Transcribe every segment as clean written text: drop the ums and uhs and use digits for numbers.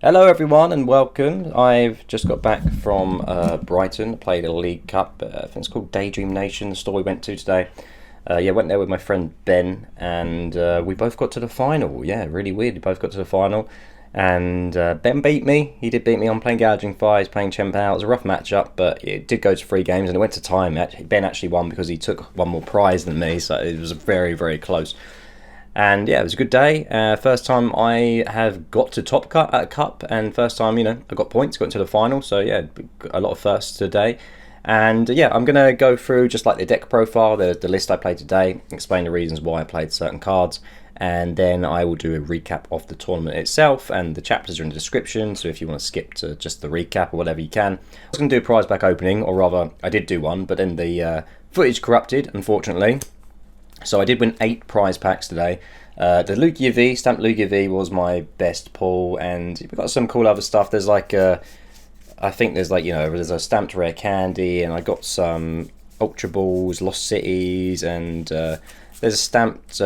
Hello everyone and welcome. I've just got back from Brighton, played a League Cup, I think it's called Daydream Nation, the store we went to today. Went there with my friend Ben and we both got to the final. Yeah, really weird, we both got to the final. And Ben beat me, he did beat me on playing Gouging Fire, he's playing Chen Pal. It was a rough matchup, but it did go to 3 games and it went to time. Ben actually won because he took one more prize than me, so it was very, very close. And yeah, it was a good day. First time I have got to top cut at a cup, and first time, I got points, got into the final. So yeah, a lot of firsts today. And yeah, I'm going to go through just like the deck profile, the list I played today, explain the reasons why I played certain cards, and then I will do a recap of the tournament itself, and the chapters are in the description, so if you want to skip to just the recap or whatever you can. I was going to do a prize pack opening, or rather, I did do one, but then the footage corrupted, unfortunately. So I did win 8 prize packs today. The Lugia V, Stamped Lugia V was my best pull, and we've got some cool other stuff. There's like I think there's like, there's a stamped rare candy, and I got some Ultra Balls, Lost Cities, and there's a stamped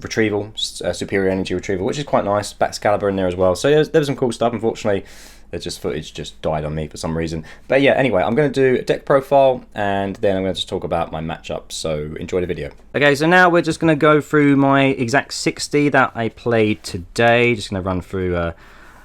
retrieval, Superior Energy Retrieval, which is quite nice. Excalibur in there as well. So there was some cool stuff. Unfortunately, footage just died on me for some reason. But yeah, anyway, I'm going to do a deck profile and then I'm going to just talk about my matchup. So enjoy the video. Okay, so now we're just going to go through my exact 60 that I played today. Just going to run through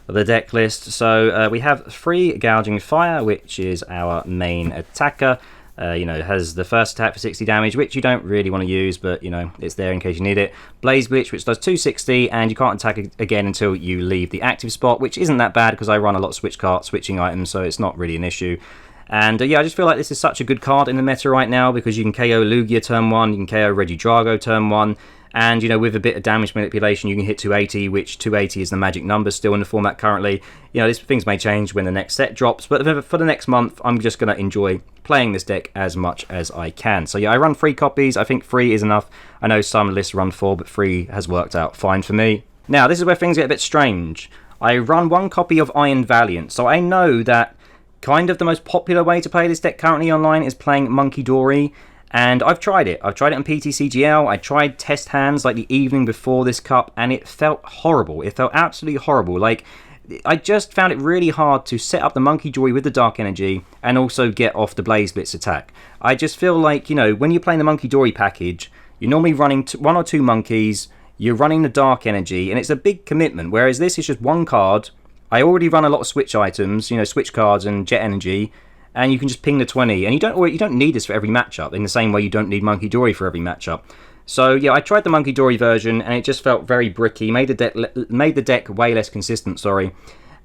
the deck list. So we have 3 Gouging Fire, which is our main attacker. Has the first attack for 60 damage, which you don't really want to use, but it's there in case you need it. Blaze Blitz, which does 260, and you can't attack again until you leave the active spot, which isn't that bad because I run a lot of Switch Cart switching items, so it's not really an issue. And yeah, I just feel like this is such a good card in the meta right now because you can KO Lugia turn 1, you can KO Regidrago turn 1, and with a bit of damage manipulation you can hit 280, which 280 is the magic number still in the format currently. These things may change when the next set drops, but for the next month I'm just going to enjoy playing this deck as much as I can. So yeah, I run 3 copies. I think 3 is enough. I know some lists run 4, but 3 has worked out fine for me. Now this is where things get a bit strange. I run 1 copy of Iron Valiant, so I know that kind of the most popular way to play this deck currently online is playing Monkey Dory. And I've tried it. I've tried it on PTCGL. I tried test hands like the evening before this cup, and it felt horrible. It felt absolutely horrible. Like, I just found it really hard to set up the Monkey Dory with the Dark Energy and also get off the Blaze Blitz attack. I just feel like, when you're playing the Monkey Dory package, you're normally running 1 or 2 monkeys, you're running the Dark Energy, and it's a big commitment, whereas this is just 1 card. I already run a lot of switch items, switch cards and Jet Energy, and you can just ping the 20, and you don't need this for every matchup in the same way you don't need Monkey Dory for every matchup. So yeah, I tried the Monkey Dory version and it just felt very bricky, made the deck way less consistent, sorry.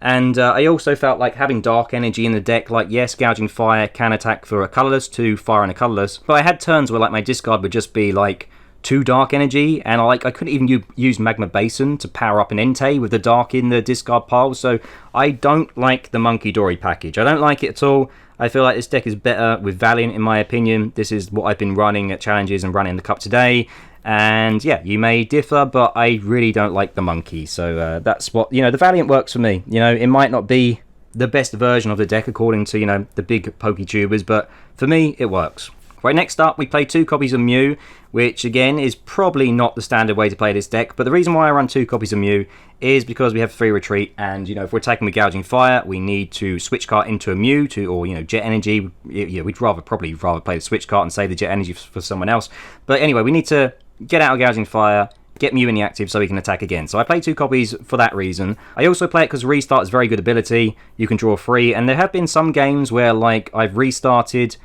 And I also felt like having Dark Energy in the deck, like yes, Gouging Fire can attack for a colourless, 2 fire and a colourless, but I had turns where like my discard would just be like 2 Dark Energy, and I couldn't even use Magma Basin to power up an Entei with the Dark in the discard pile, so I don't like the Monkey Dory package. I don't like it at all. I feel like this deck is better with Valiant in my opinion. This is what I've been running at challenges and running the cup today. And yeah, you may differ, but I really don't like the monkey. So that's what, the Valiant works for me. It might not be the best version of the deck according to, the big PokeTubers, but for me, it works. Right, next up, we play 2 copies of Mew, which again is probably not the standard way to play this deck, but the reason why I run 2 copies of Mew is because we have 3 retreat, and if we're attacking with Gouging Fire, we need to switch cart into a Mew or Jet Energy. We'd probably rather play the switch cart and save the Jet Energy for someone else. But anyway, we need to get out of Gouging Fire, get Mew in the active so we can attack again. So I play 2 copies for that reason. I also play it because Restart is very good ability. You can draw 3, and there have been some games where like I've restarted.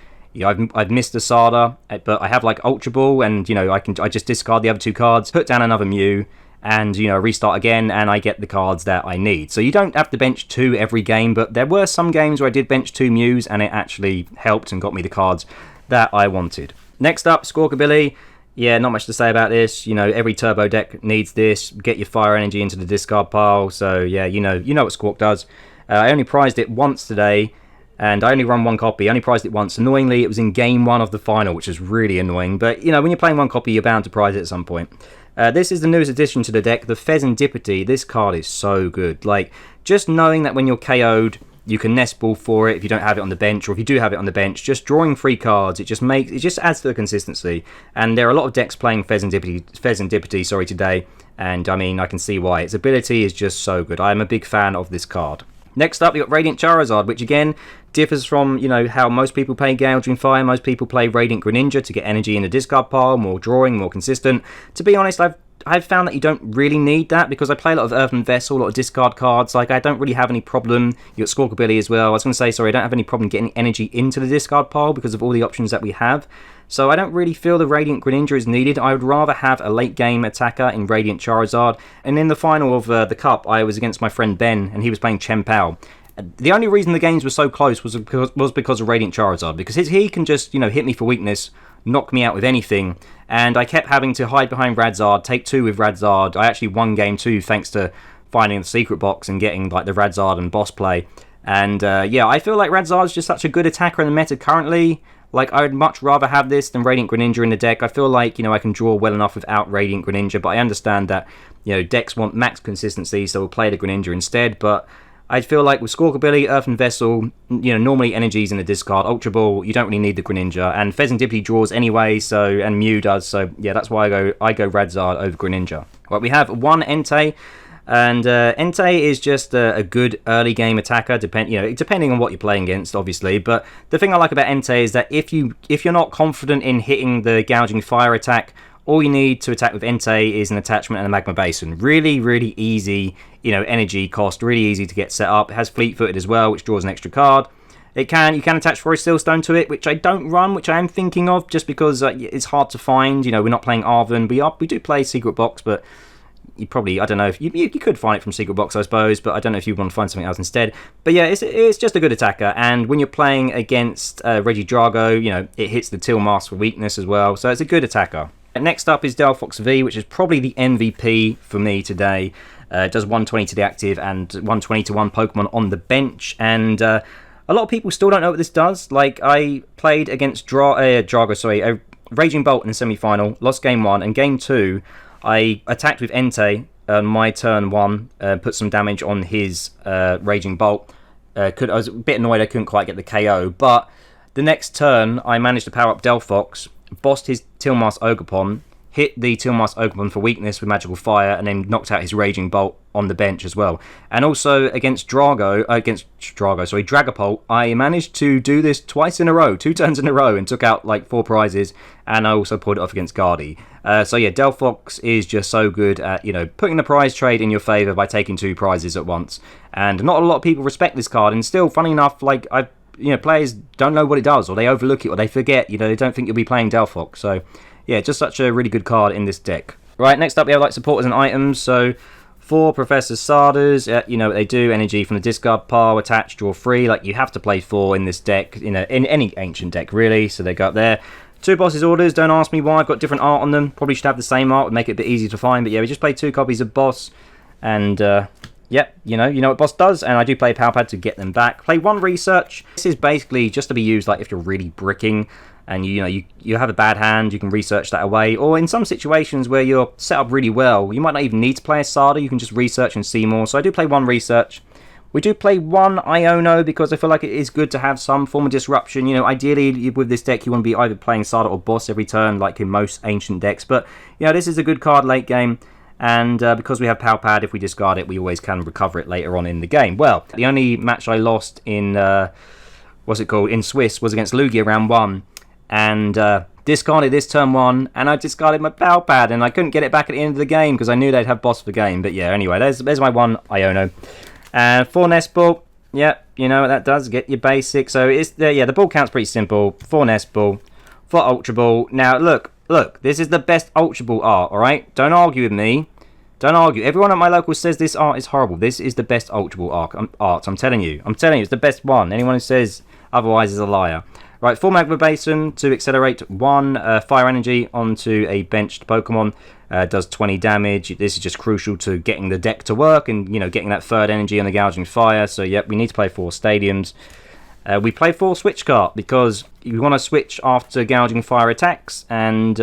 I've missed a Sada, but I have like Ultra Ball, and I just discard the other 2 cards, put down another Mew, and restart again, and I get the cards that I need. So you don't have to bench 2 every game, but there were some games where I did bench 2 Mews, and it actually helped and got me the cards that I wanted. Next up, Squawkabilly. Yeah, not much to say about this. Every turbo deck needs this. Get your fire energy into the discard pile. So yeah, you know what Squawk does. I only prized it once today, and I only run 1 copy. I only prized it once. Annoyingly, it was in game 1 of the final, which is really annoying. But, when you're playing 1 copy, you're bound to prize it at some point. This is the newest addition to the deck, the Fezandipiti. This card is so good. Like, just knowing that when you're KO'd, You can nest ball for it if you don't have it on the bench, or if you do have it on the bench, just drawing 3 cards, it just adds to the consistency. And there are a lot of decks playing Fezandipiti today, and I mean, I can see why. Its ability is just so good. I'm a big fan of this card. Next up, you've got Radiant Charizard, which again differs from, you know, how most people play Gouging Fire. Most people play Radiant Greninja to get energy in the discard pile, more drawing, more consistent. To be honest, I've found that you don't really need that, because I play a lot of Earthen Vessel, a lot of discard cards. Like, I don't really have any problem. You got Squawkabilly as well. I was going to say, sorry, I don't have any problem getting energy into the discard pile because of all the options that we have. So I don't really feel the Radiant Greninja is needed. I would rather have a late game attacker in Radiant Charizard. And in the final of the Cup, I was against my friend Ben, and he was playing Pal. The only reason the games were so close was because of Radiant Charizard, because he can just, you know, hit me for weakness, knock me out with anything, and I kept having to hide behind Radzard, take 2 with Radzard. I actually won game 2 thanks to finding the secret box and getting like the Radzard and boss play. And yeah, I feel like Radzard's just such a good attacker in the meta currently. Like, I would much rather have this than Radiant Greninja in the deck. I feel like, you know, I can draw well enough without Radiant Greninja, but I understand that, you know, decks want max consistency, so we'll play the Greninja instead. But I feel like with Squawkabilly, Earthen Vessel, you know, normally energies in the discard. Ultra Ball, you don't really need the Greninja, and Fezandipiti draws anyway, so, and Mew does, so yeah, that's why I go Radzard over Greninja. Right, we have one Entei, and Entei is just a good early game attacker, depending on what you're playing against, obviously. But the thing I like about Entei is that if you're not confident in hitting the Gouging Fire attack, all you need to attack with Entei is an attachment and a Magma Basin. Really, really easy, you know, energy cost, really easy to get set up. It has Fleet-footed as well, which draws an extra card. You can attach Forest Sealstone to it, which I don't run, which I am thinking of, just because it's hard to find. You know, we're not playing Arven. We do play Secret Box, but you probably, I don't know if you could find it from Secret Box, I suppose, but I don't know if you want to find something else instead. But yeah, it's just a good attacker, and when you're playing against Regidrago, you know, it hits the Till Mask for weakness as well, so it's a good attacker. Next up is Delphox V, which is probably the MVP for me today. It does 120 to the active and 120 to 1 Pokemon on the bench, and a lot of people still don't know what this does. Like, I played against a Raging Bolt in the semi-final, lost game 1, and game 2 I attacked with Entei on my turn 1, put some damage on his Raging Bolt. I was a bit annoyed I couldn't quite get the KO, but the next turn I managed to power up Delphox, bossed his Tilmas Ogerpon, hit the Tilmas Ogerpon for weakness with Magical Fire, and then knocked out his Raging Bolt on the bench as well. And also against Dragapult, I managed to do this twice in a row, 2 turns in a row, and took out like 4 prizes, and I also pulled it off against Guardy. So yeah, Delphox is just so good at, you know, putting the prize trade in your favour by taking 2 prizes at once. And not a lot of people respect this card, and still, funny enough, like, players don't know what it does, or they overlook it, or they forget, you know, they don't think you'll be playing Delphox. So yeah, just such a really good card in this deck. Right, next up we have like supporters and items. So 4 Professor Sadas, you know what they do, energy from the discard pile, attach, draw 3. Like, you have to play 4 in this deck, you know, in any ancient deck really, so they go up there. 2 Boss's Orders, don't ask me why, I've got different art on them, probably should have the same art, would make it a bit easier to find, but yeah, we just play 2 copies of Boss, and yep, you know what Boss does, and I do play Pal Pad to get them back. Play 1 Research. This is basically just to be used like if you're really bricking, and you have a bad hand, you can research that away. Or in some situations where you're set up really well, you might not even need to play a Sada, you can just research and see more. So I do play 1 Research. We do play 1 Iono because I feel like it is good to have some form of disruption. You know, ideally with this deck you want to be either playing Sada or Boss every turn like in most ancient decks. But, you know, this is a good card late game. And because we have Pal Pad, if we discard it, we always can recover it later on in the game. Well, the only match I lost in, in Swiss was against Lugia round 1. And discarded this turn 1, and I discarded my Pal Pad, and I couldn't get it back at the end of the game because I knew they'd have Boss for game. But yeah, anyway, there's my 1 Iono. 4 Nest Ball, yep, you know what that does, get your basic. So it's the ball count's pretty simple. 4 Nest Ball, 4 Ultra Ball. Now look, this is the best Ultra Ball art, alright? Don't argue with me. Don't argue. Everyone at my local says this art is horrible. This is the best Ultra Ball art. I'm telling you. It's the best one. Anyone who says otherwise is a liar. Right, 4 Magma Basin to accelerate 1 Fire Energy onto a benched Pokemon. Does 20 damage. This is just crucial to getting the deck to work and, you know, getting that 3rd energy on the Gouging Fire. So, yep, we need to play 4 Stadiums. We play 4 Switch Cart because we want to switch after Gouging Fire attacks. And,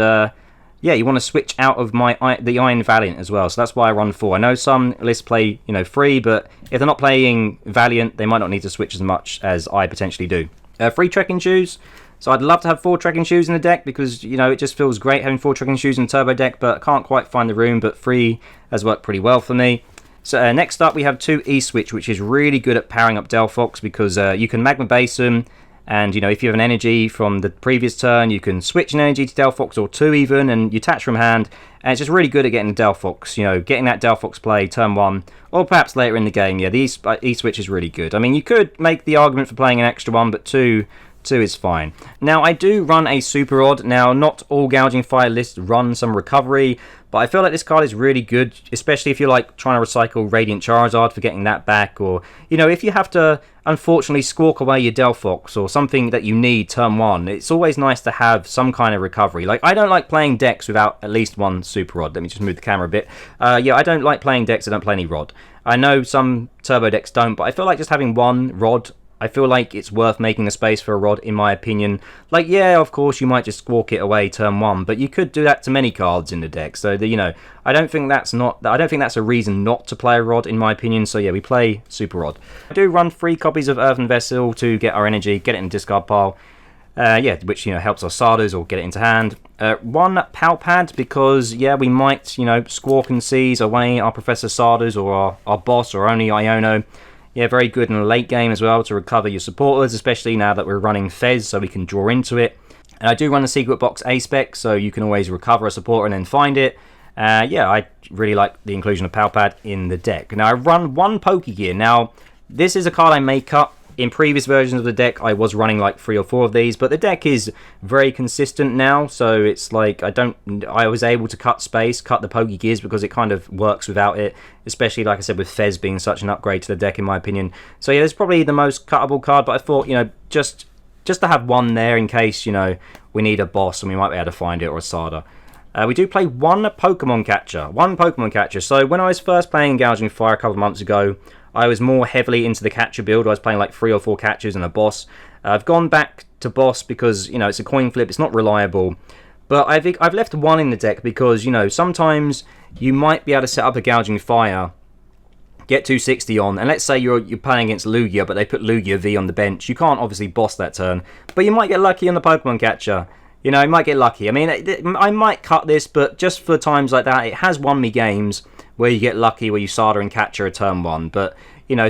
yeah, you want to switch out of the Iron Valiant as well. So that's why I run 4. I know some lists play 3, but if they're not playing Valiant, they might not need to switch as much as I potentially do. 3 Trekking Shoes. So I'd love to have 4 Trekking Shoes in the deck because, it just feels great having 4 Trekking Shoes in Turbo deck, but I can't quite find the room, but 3 has worked pretty well for me. So next up we have 2 E-Switch, which is really good at powering up Delphox because you can Magma Basin, and if you have an energy from the previous turn, you can switch an energy to Delphox or 2 even, and you attach from hand, and it's just really good at getting Delphox, getting that Delphox play turn 1, or perhaps later in the game. Yeah, the E-Switch is really good. I mean, you could make the argument for playing an extra one, but 2 is fine. Now, I do run a Super Odd. Now, not all Gouging Fire lists run some recovery, but I feel like this card is really good, especially if you're like trying to recycle Radiant Charizard for getting that back, or, if you have to, unfortunately, squawk away your Delphox or something that you need turn 1, it's always nice to have some kind of recovery. Like, I don't like playing decks without at least one Super Odd. Let me just move the camera a bit. Yeah, I don't like playing decks that don't play any Rod. I know some Turbo decks don't, but I feel like just having one Rod, I feel like it's worth making a space for a Rod, in my opinion. Like, yeah, of course, you might just squawk it away turn 1, but you could do that to many cards in the deck. So, I don't think that's a reason not to play a Rod, in my opinion. So, yeah, we play Super Rod. I do run 3 copies of Earthen Vessel to get our energy, get it in the discard pile. Yeah, which, helps our Sadas or get it into hand. 1 Pal Pad because, yeah, we might, squawk and seize away our Professor Sadas or our boss or only Iono. Yeah, very good in the late game as well to recover your supporters, especially now that we're running Fez, so we can draw into it. And I do run the Secret Box A-Spec, so you can always recover a supporter and then find it. Yeah, I really like the inclusion of Pal Pad in the deck. Now, I run 1 Pokégear. Now, this is a card I may cut. In previous versions of the deck, I was running like 3 or 4 of these, but the deck is very consistent now, so it's like I was able to cut the Pokégears because it kind of works without it, especially, like I said, with Fez being such an upgrade to the deck, in my opinion. So yeah, it's probably the most cuttable card, but I thought, just to have 1 there in case, we need a boss and we might be able to find it, or a Sada. We do play 1 Pokémon Catcher. So when I was first playing Gouging Fire a couple of months ago, I was more heavily into the catcher build. I was playing like 3 or 4 catchers and a boss. I've gone back to boss because, it's a coin flip. It's not reliable. But I've left 1 in the deck because, sometimes you might be able to set up a Gouging Fire, get 260 on, and let's say you're playing against Lugia, but they put Lugia V on the bench. You can't obviously boss that turn, but you might get lucky on the Pokemon Catcher. You might get lucky. I mean, I might cut this, but just for times like that, it has won me games where you get lucky, where you Sada and Catcher a turn 1. But,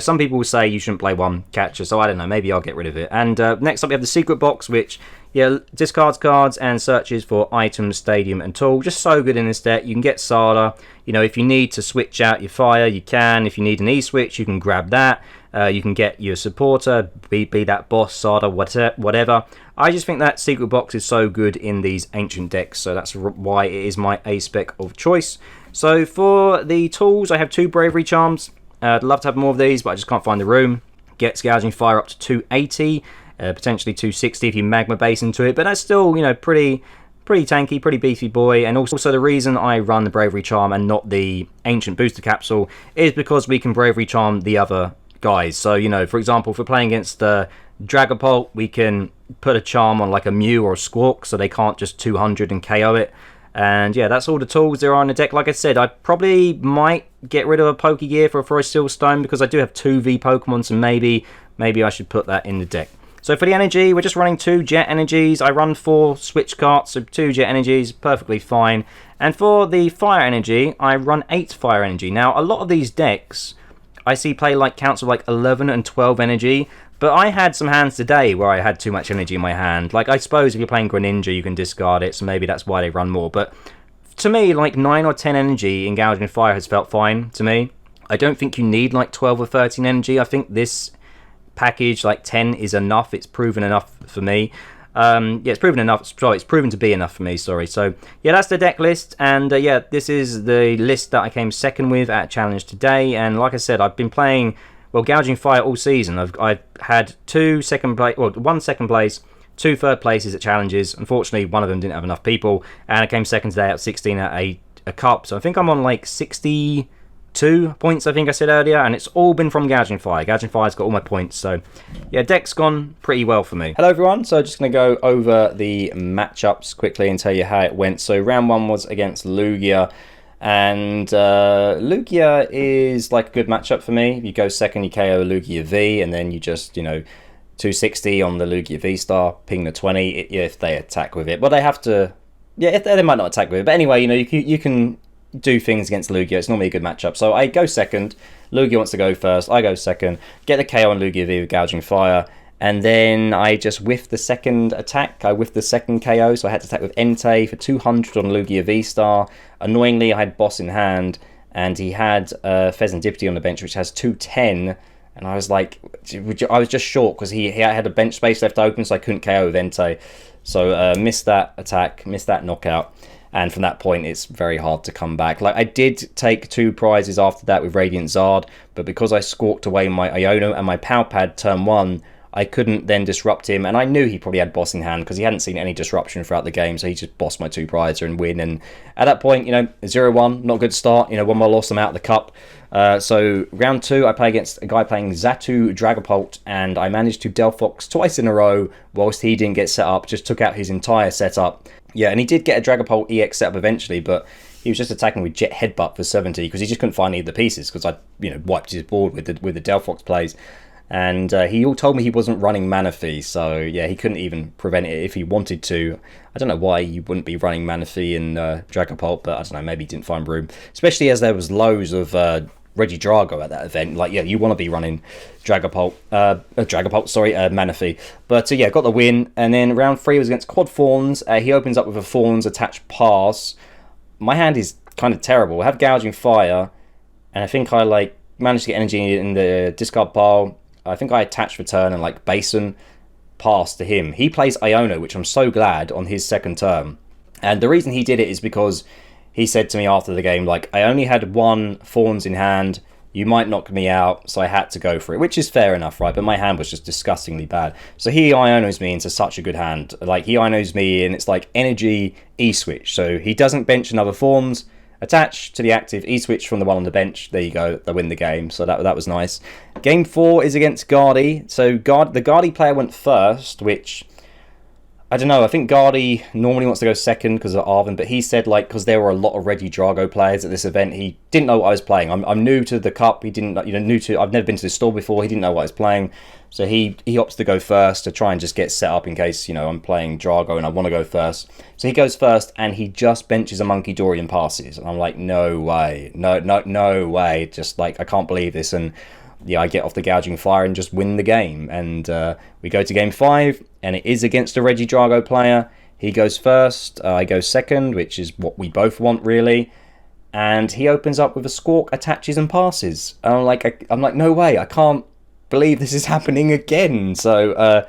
some people will say you shouldn't play 1 Catcher, so I don't know, maybe I'll get rid of it. And next up we have the Secret Box, which, yeah, discards cards and searches for items, stadium, and tool. Just so good in this deck. You can get Sada. If you need to switch out your fire, you can. If you need an E-Switch, you can grab that. You can get your supporter, be that boss, Sada, whatever. I just think that Secret Box is so good in these ancient decks, so that's why it is my A-Spec of choice. So for the tools, I have 2 Bravery Charms. I'd love to have more of these, but I just can't find the room. Gets Gouging Fire up to 280, potentially 260 if you Magma Basin into it, but that's still, pretty tanky, pretty beefy boy. And also the reason I run the Bravery Charm and not the Ancient Booster Capsule is because we can Bravery Charm the other guys. So, for example, if we're playing against Dragapult, we can put a charm on like a Mew or a Squawk, so they can't just 200 and KO it. And yeah, that's all the tools there are in the deck. Like I said, I probably might get rid of a Pokégear for a Steel Stone because I do have 2 V Pokemon, so maybe I should put that in the deck. So for the energy, we're just running 2 Jet Energies. I run 4 Switch Carts, so 2 Jet Energies, perfectly fine. And for the Fire Energy, I run 8 Fire Energy. Now, a lot of these decks I see play like counts of like 11 and 12 energy, but I had some hands today where I had too much energy in my hand. Like, I suppose if you're playing Greninja, you can discard it, so maybe that's why they run more. But to me, like 9 or 10 energy in Gouging Fire has felt fine to me. I don't think you need like 12 or 13 energy. I think this package, like 10, is enough. It's proven enough for me. Yeah, it's proven enough. Sorry, it's proven to be enough for me. Sorry. So yeah, that's the deck list, and yeah, this is the list that I came second with at Challenge today. And like I said, I've been playing Gouging Fire all season. I've had 1 second place, 2 third places at challenges. Unfortunately, one of them didn't have enough people, and I came second today at 16 at a cup. So I think I'm on like 60 2 points, I think I said earlier, and it's all been from Gouging Fire. Gouging Fire's got all my points, so yeah, deck's gone pretty well for me. Hello everyone, so just going to go over the matchups quickly and tell you how it went. So round 1 was against Lugia, and Lugia is like a good matchup for me. You go second, you KO Lugia V, and then you just, you know, 260 on the Lugia V star, ping the 20 if they attack with it. Well, they have to, yeah, if they might not attack with it, but anyway, you know, you can do things against Lugia. It's normally a good matchup. So I go second, Lugia wants to go first, I go second, get the KO on Lugia V with Gouging Fire, and then I just whiffed the second attack. I whiffed the second KO, so I had to attack with Entei for 200 on Lugia V star. Annoyingly, I had boss in hand, and he had Fezandipiti on the bench, which has 210, and I was like, I was just short because he had a bench space left open, so I couldn't KO with Entei. So missed that attack, missed that knockout. And from that point, it's very hard to come back. Like, I did take 2 prizes after that with Radiant Zard, but because I squawked away my Iono and my Pal Pad turn 1, I couldn't then disrupt him. And I knew he probably had boss in hand because he hadn't seen any disruption throughout the game, so he just bossed my 2 prizes and win. And at that point, you know, 0-1, not a good start. You know, 1 more loss, I'm out of the cup. So round 2, I play against a guy playing Xatu Dragapult, and I managed to Delphox twice in a row whilst he didn't get set up, just took out his entire setup. Yeah, and he did get a Dragapult EX setup eventually, but he was just attacking with Jet Headbutt for 70 because he just couldn't find any of the pieces because I, you know, wiped his board with the Delphox plays. And he all told me he wasn't running Manaphy, so yeah, he couldn't even prevent it if he wanted to. I don't know why he wouldn't be running Manaphy in Dragapult, but I don't know, maybe he didn't find room. Especially as there was loads of Regidrago at that event. Like, yeah, you want to be running Manaphy. But yeah, got the win. And then round 3 was against Quad Fawns. He opens up with a Fawns attached pass. My hand is kind of terrible. I have Gouging Fire, and I think I like managed to get energy in the discard pile. I think I attached return and like Basin pass to him. He plays Iono, which I'm so glad, on his second turn. And the reason he did it is because he said to me after the game, like, I only had 1 Fawns in hand, you might knock me out, so I had to go for it, which is fair enough, right? But my hand was just disgustingly bad. So he Ionos me into such a good hand. Like, he Ionos me, and it's like Energy E-Switch. So he doesn't bench another Fawns, attach to the active E-Switch from the one on the bench. There you go, they win the game. So that was nice. Game 4 is against Guardy. So the Guardy player went first, which, I don't know, I think Guardy normally wants to go second because of Arvin, but he said, like, because there were a lot of Regidrago players at this event, he didn't know what I was playing. I'm new to the cup, he didn't, you know, I've never been to the store before, he didn't know what I was playing, so he opts to go first to try and just get set up in case, you know, I'm playing Drago and I want to go first. So he goes first, and he just benches a Monkey Dorian passes, and I'm like, no way, no way, just like, I can't believe this. And yeah, I get off the Gouging Fire and just win the game. And we go to game 5, and it is against a Regidrago player. He goes first, I go second, which is what we both want, really. And he opens up with a Squawk, attaches, and passes. And I'm like, no way, I can't believe this is happening again. So,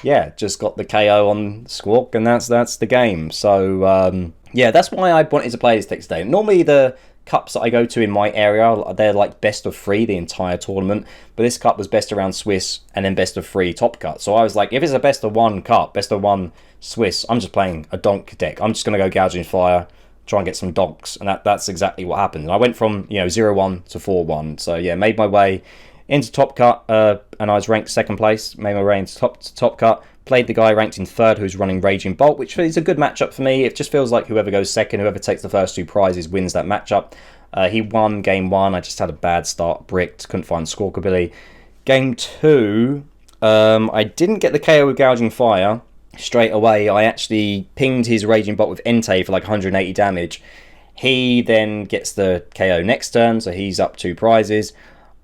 yeah, just got the KO on Squawk, and that's the game. So, yeah, that's why I wanted to play this deck today. Normally, the cups that I go to in my area, they're like best of 3 the entire tournament, but this cup was best around Swiss and then best of 3 top cut. So I was like, if it's a best of 1 cup, best of 1 Swiss, I'm just playing a donk deck. I'm just going to go Gouging Fire, try and get some donks, and that's exactly what happened. And I went from, you know, 0-1 to 4-1. So yeah, made my way into top cut, and I was ranked 2nd place, made my way into top cut. Played the guy ranked in 3rd who's running Raging Bolt, which is a good matchup for me. It just feels like whoever goes second, whoever takes the first 2 prizes wins that matchup. He won game 1. I just had a bad start, bricked, couldn't find Squawkabilly. Game 2, I didn't get the KO with Gouging Fire straight away. I actually pinged his Raging Bolt with Entei for like 180 damage. He then gets the KO next turn, so he's up 2 prizes.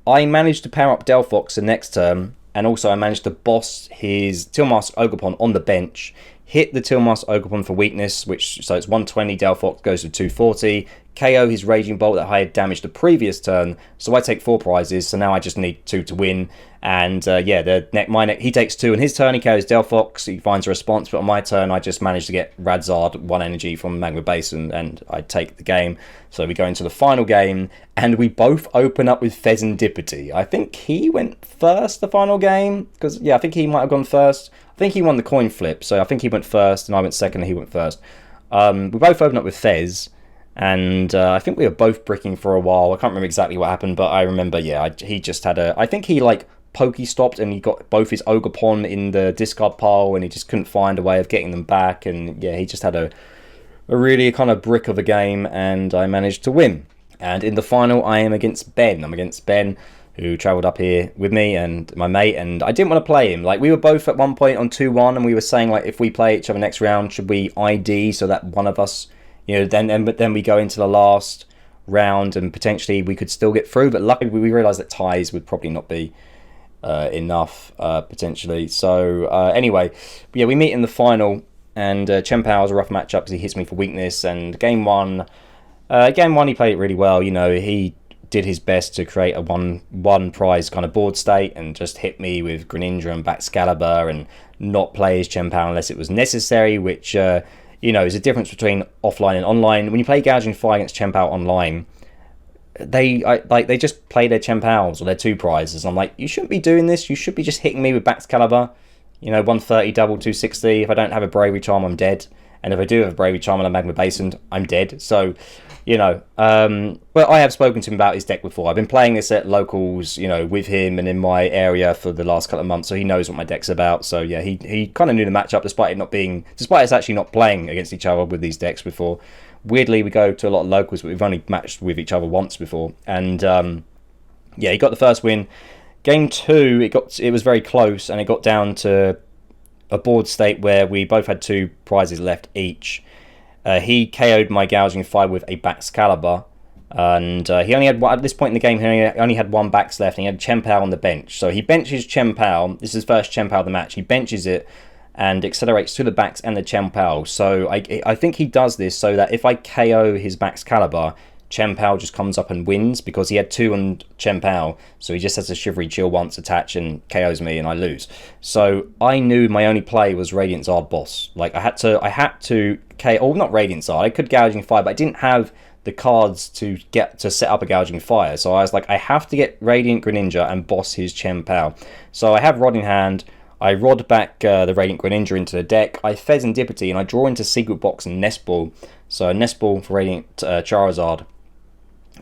I managed to power up Delphox the next turn, and also I managed to boss his Tilmask Ogerpon on the bench, hit the Tilmask Ogerpon for weakness, so it's 120, Delphox goes to 240, KO his Raging Bolt that I had damaged the previous turn, so I take 4 prizes, so now I just need 2 to win. And yeah, he takes 2 on his turn, he KOs Delphox, he finds a response, but on my turn I just managed to get Radzard 1 energy from Magma Basin, and I take the game. So we go into the final game, and we both open up with Fezandipiti. I think he went first the final game, because yeah, I think he might have gone first. I think he won the coin flip, so I think he went first, and I went second, and he went first. We both opened up with Fez, and I think we were both bricking for a while. I can't remember exactly what happened, but I remember, yeah, he just had I think he like Poke-stopped and he got both his Ogerpon in the discard pile and he just couldn't find a way of getting them back, and yeah, he just had a really kind of brick of a game, and I managed to win. And in the final, I am against Ben. I'm against Ben, who travelled up here with me and my mate, and I didn't want to play him. Like, we were both at one point on 2-1, and we were saying, like, if we play each other next round, should we ID so that one of us, you know, then we go into the last round and potentially we could still get through. But luckily, we realised that ties would probably not be enough, potentially. So, anyway, yeah, we meet in the final, and Chen Pao was a rough matchup because he hits me for weakness, and game one, he played it really well. You know, he did his best to create a one prize kind of board state and just hit me with Greninja and Baxcalibur and not play his Chen Pao unless it was necessary, which, you know, is a difference between offline and online. When you play Gouging Fire against Chen Pao online, they just play their Chen Paos or their 2 prizes. I'm like, you shouldn't be doing this. You should be just hitting me with Baxcalibur. You know, 130 double 260. If I don't have a Bravery Charm, I'm dead. And if I do have a Bravery Charm and a Magma Basin, I'm dead. So, you know, well, I have spoken to him about his deck before. I've been playing this at locals, you know, with him and in my area for the last couple of months, so he knows what my deck's about. So yeah, he kind of knew the matchup despite us actually not playing against each other with these decks before. Weirdly, we go to a lot of locals, but we've only matched with each other once before. And yeah, he got the first win. Game 2, it was very close, and it got down to a board state where we both had 2 prizes left each. He KO'd my Gouging Fire with a Baxcalibur, and he only had at this point in the game. He only had 1 Bax left, and he had Chen Pao on the bench. So he benches Chen Pao. This is his first Chen Pao of the match. He benches it and accelerates to the Bax and the Chen Pao. So I think he does this so that if I KO his Baxcalibur, Chen Pao just comes up and wins, because he had 2 on Chen Pao, so he just has a Shivery Chill once attach and KOs me and I lose. So I knew my only play was Radiant Zard Boss. Like, I had to KO, or not Radiant Zard, I could Gouging Fire, but I didn't have the cards to set up a Gouging Fire. So I was like, I have to get Radiant Greninja and boss his Chen Pao. So I have Rod in hand. I Rod back the Radiant Greninja into the deck. I Fezandipiti and I draw into Secret Box and Nest Ball. So Nest Ball for Radiant Charizard.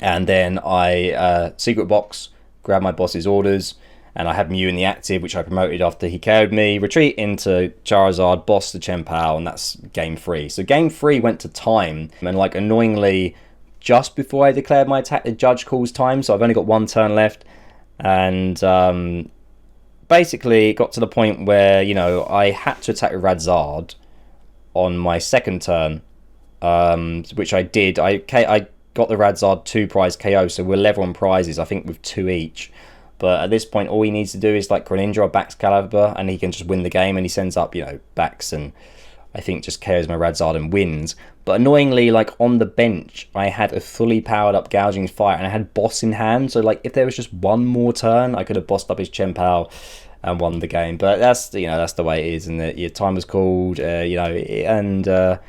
And then I Secret Box, grab my boss's orders, and I had Mew in the active, which I promoted after he KO'd me, retreat into Charizard, boss the Chen Pao, and that's game 3. So game 3 went to time, and like annoyingly, just before I declared my attack, the judge calls time, so I've only got 1 turn left, and basically it got to the point where, you know, I had to attack with Radzard on my 2nd turn, which I did. I got the Radzard 2 prize KO, so we're level on prizes, I think with 2 each. But at this point, all he needs to do is like Greninja or Baxcalibur, and he can just win the game, and he sends up, you know, Bax, and I think just KOs my Radzard and wins. But annoyingly, like on the bench, I had a fully powered up Gouging Fire, and I had Boss in hand, so like if there was just 1 more turn, I could have bossed up his Chen Pao and won the game. But that's, you know, that's the way it is, and your time was called, you know, and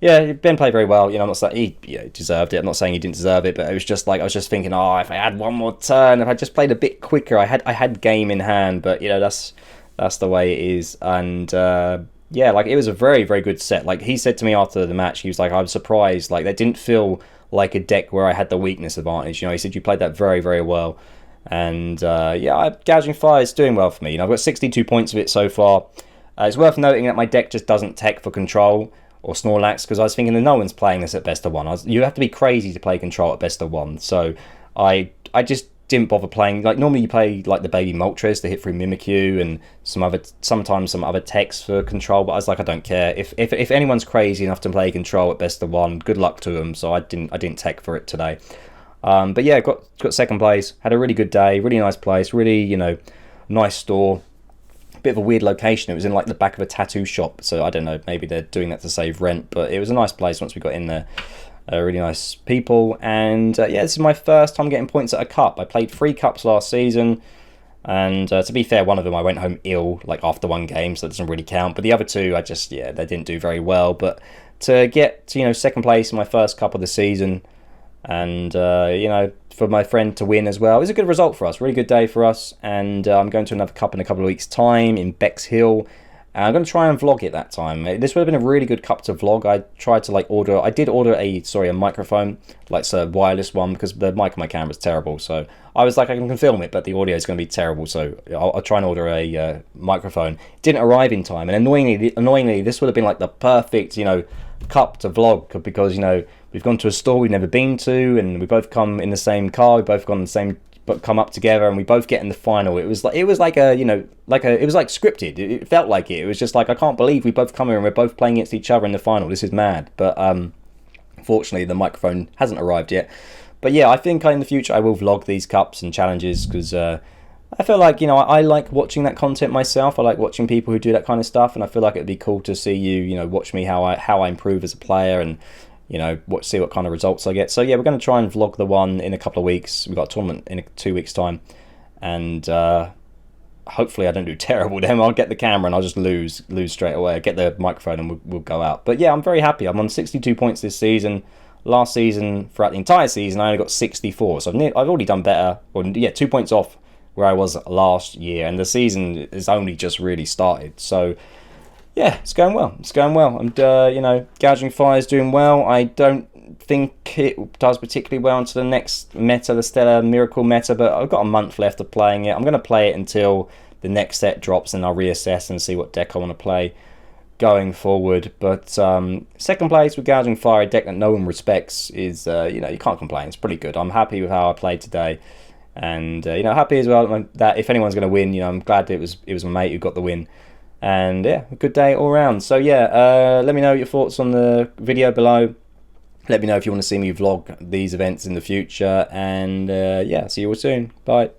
yeah, Ben played very well. You know, I'm not saying he, you know, deserved it. I'm not saying he didn't deserve it, but it was just like I was just thinking, oh, if I had 1 more turn, if I just played a bit quicker, I had game in hand. But you know, that's the way it is. And yeah, like it was a very, very good set. Like he said to me after the match, he was like, I was surprised. Like that didn't feel like a deck where I had the weakness advantage. You know, he said you played that very, very well. And yeah, Gouging Fire is doing well for me. You know, I've got 62 points of it so far. It's worth noting that my deck just doesn't tech for control or Snorlax, because I was thinking that no one's playing this at best of 1. You have to be crazy to play control at best of 1. So I just didn't bother playing. Like normally you play like the baby Moltres to hit through Mimikyu and sometimes some other techs for control, but I was like, I don't care. If anyone's crazy enough to play control at best of 1, good luck to them. So I didn't tech for it today. But yeah, got 2nd place. Had a really good day, really nice place, really, you know, nice store. Bit of a weird location. It was in like the back of a tattoo shop, so I don't know, maybe they're doing that to save rent, but it was a nice place once we got in there. Really nice people, and yeah, this is my first time getting points at a cup. I played 3 cups last season, and to be fair, one of them I went home ill like after 1 game, so that doesn't really count, but the other 2 I just, yeah, they didn't do very well. But to get to, you know, 2nd place in my first cup of the season, and you know, for my friend to win as well, it was a good result for us, really good day for us. And I'm going to another cup in a couple of weeks time in Bexhill, And I'm going to try and vlog it that time. This would have been a really good cup to vlog. I tried to like order, I did order a microphone, like a wireless one, because the mic on my camera is terrible. So I was like, I can film it, but the audio is going to be terrible. So I'll try and order a microphone. Didn't arrive in time, and annoyingly, this would have been like the perfect, cup to vlog, because we've gone to a store we've never been to, and we both come in the same car. We both gone in the same, but come up together, and we both get in the final. It was like it was like scripted. It felt like it. It was just like, I can't believe we both come here and we're both playing against each other in the final. This is mad. But fortunately, the microphone hasn't arrived yet. But yeah, I think in the future I will vlog these cups and challenges, because I feel like I like watching that content myself. I like watching people who do that kind of stuff, and I feel like it'd be cool to see you watch me how I improve as a player, and see what kind of results I get. So yeah, we're going to try and vlog the one in a couple of weeks. We've got a tournament in 2 weeks time, and hopefully I don't do terrible then. I'll get the camera and I'll just lose straight away. I'll get the microphone and we'll go out. But yeah, I'm very happy. I'm on 62 points this season. Last season, throughout the entire season, I only got 64, so I've already done better. Or yeah, 2 points off where I was last year, and the season has only just really started. So yeah, it's going well. It's going well. And Gouging Fire is doing well. I don't think it does particularly well into the next meta, the Stellar Miracle meta, but I've got a month left of playing it. I'm going to play it until the next set drops, and I'll reassess and see what deck I want to play going forward. But second place with Gouging Fire, a deck that no one respects, is you can't complain. It's pretty good. I'm happy with how I played today, and happy as well that if anyone's going to win, I'm glad it was my mate who got the win. And yeah, a good day all around. So yeah, let me know your thoughts on the video below. Let me know if you want to see me vlog these events in the future, and yeah, see you all soon. Bye.